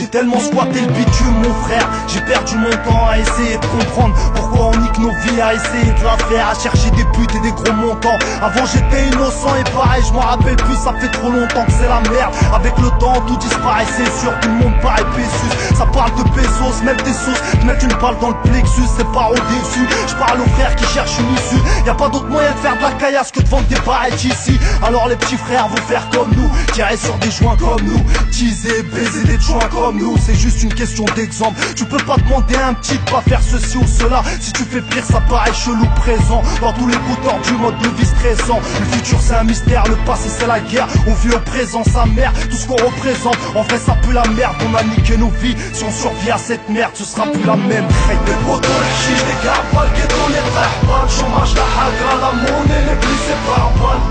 J'ai tellement squatté le bitume mon frère, j'ai perdu mon temps à essayer de comprendre pourquoi on nique nos vies, à essayer de la faire, à chercher des buts et des gros montants. Avant j'étais innocent et pareil, je m'en rappelle plus, ça fait trop longtemps que c'est la merde. Avec le temps tout disparaît, c'est sûr, tout le monde paraît Pésus. Ça parle de pesos, même des sauces, te mettre une balle dans le plexus, c'est pas au dessus. Je parle aux frères qui cherchent une issue, y a pas d'autre moyen de faire de la caillasse que de vendre des barrettes ici. Alors les petits frères vont faire comme nous, tirer sur des joints comme nous, teaser, baiser des joints comme nous. C'est juste une question d'exemple, tu peux pas demander à un petit de pas faire ceci ou cela. Si tu fais pire ça paraît chelou présent, dans tous les coups tordus, mode de vie stressant. Le futur c'est un mystère, le passé c'est la guerre, on vit au présent sa mère, tout ce qu'on représente. En fait ça pue la merde, on a niqué nos vies, si on survit à cette merde ce sera plus la même. Les potos, les chiches, les gars, le ghetto, les frères, le chômage, la hagra, la monnaie, les blis c'est par balle.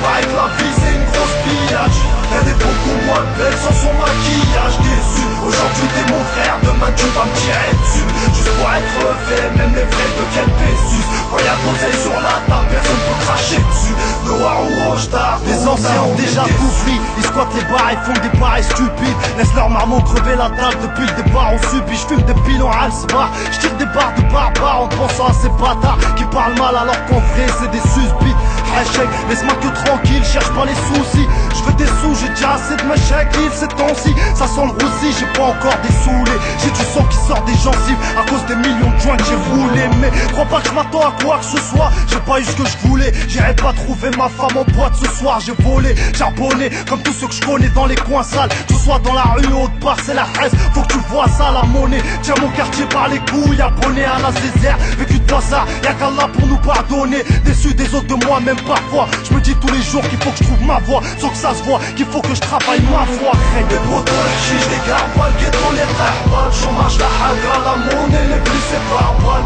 Pareil que la vie c'est une grosse pillage, elle est beaucoup moins belle sans son maquillage. Déçu, aujourd'hui t'es mon frère, demain tu vas me tirer dessus. Juste pour être fait, même les vrais de quel Pésus. Quand y'a de l'oseille sur la table, personne peut cracher dessus. Noir ou rouge tard, les anciens ont déjà tout pris. Ils squattent les bars, ils font des pareils stupides. Laisse leur marmot crever la dalle, depuis le départ on subit. Je fume des pilons à Alsbar, je tire des barres de barbares en pensant à ces bâtards qui parlent mal alors qu'en vrai c'est des suspits. Échec, laisse-moi que tranquille, cherche pas les soucis. Je veux des sous, j'ai déjà assez de mes chèques, ces temps-ci. Ça sent le roussi, j'ai pas encore des saoulés. J'ai du sang qui sort des gencives à cause des millions de joints que j'ai roulés. Mais crois pas que je m'attends à quoi que ce soit, j'ai pas eu ce que je voulais. J'irai pas trouver ma femme en boîte ce soir, j'ai volé, charbonné comme tous ceux que je connais dans les coins sales. Que ce soit dans la rue ou autre part, c'est la haine, faut que tu vois ça, la monnaie. Tiens mon quartier par les couilles, abonné à la Césaire. Vécu de ça, y'a qu'Allah pour nous pardonner. Déçu des autres de moi-même parfois, je me dis tous les jours qu'il faut que je trouve ma voie, sans que ça se voit, qu'il faut que je travaille ma foi. Les potos, les chiches, les gars, le ghetto, les frères, le chômage, la hagra, la monnaie, les blis c'est par balle.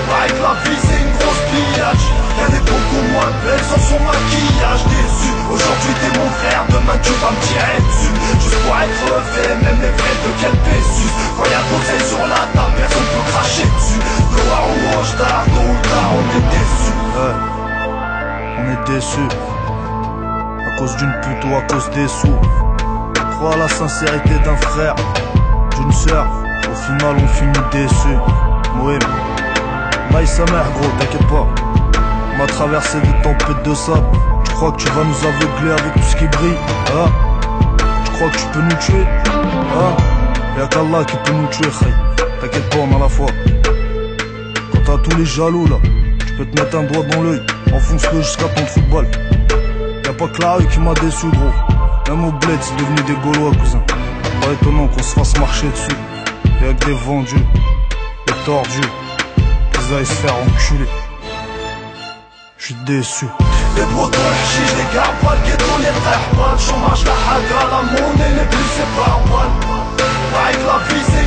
Pareil que la vie c'est une grosse pillage, elle est beaucoup moins belle sans son maquillage. Déçu, aujourd'hui t'es mon frère, demain tu vas me tirer dessus. Juste pour être fait, même les vrais de quel Pésus. Quand y'a de l'oseille sur la table, personne peut cracher dessus. Noir ou rouge tard, tôt ou tard, on est déçu. On est déçus, à cause d'une pute ou à cause des sous. Crois à la sincérité d'un frère, d'une sœur, au final on finit déçus. Mouim, maï sa mère gros, t'inquiète pas. On a traversé des tempêtes de sable. Tu crois que tu vas nous aveugler avec tout ce qui brille, hein? Tu crois que tu peux nous tuer, hein? Y'a qu'Allah qui peut nous tuer, khay. T'inquiète pas, on a la foi. Quand t'as tous les jaloux là, tu peux te mettre un doigt dans l'œil, enfonce-le jusqu'à ton trou de balle. Y'a pas que la rue qui m'a déçu gros, même au bled c'est devenu des Gaulois cousin. Pas étonnant qu'on se fasse marcher dessus. Y'a que des vendus, des tordus, qu'ils aillent se faire enculer. J'suis déçu. Les potos, les chiches, les gars, le ghetto, les frères, le chômage, la hagra, la monnaie, les blis c'est par balle. Pareil que la vie c'est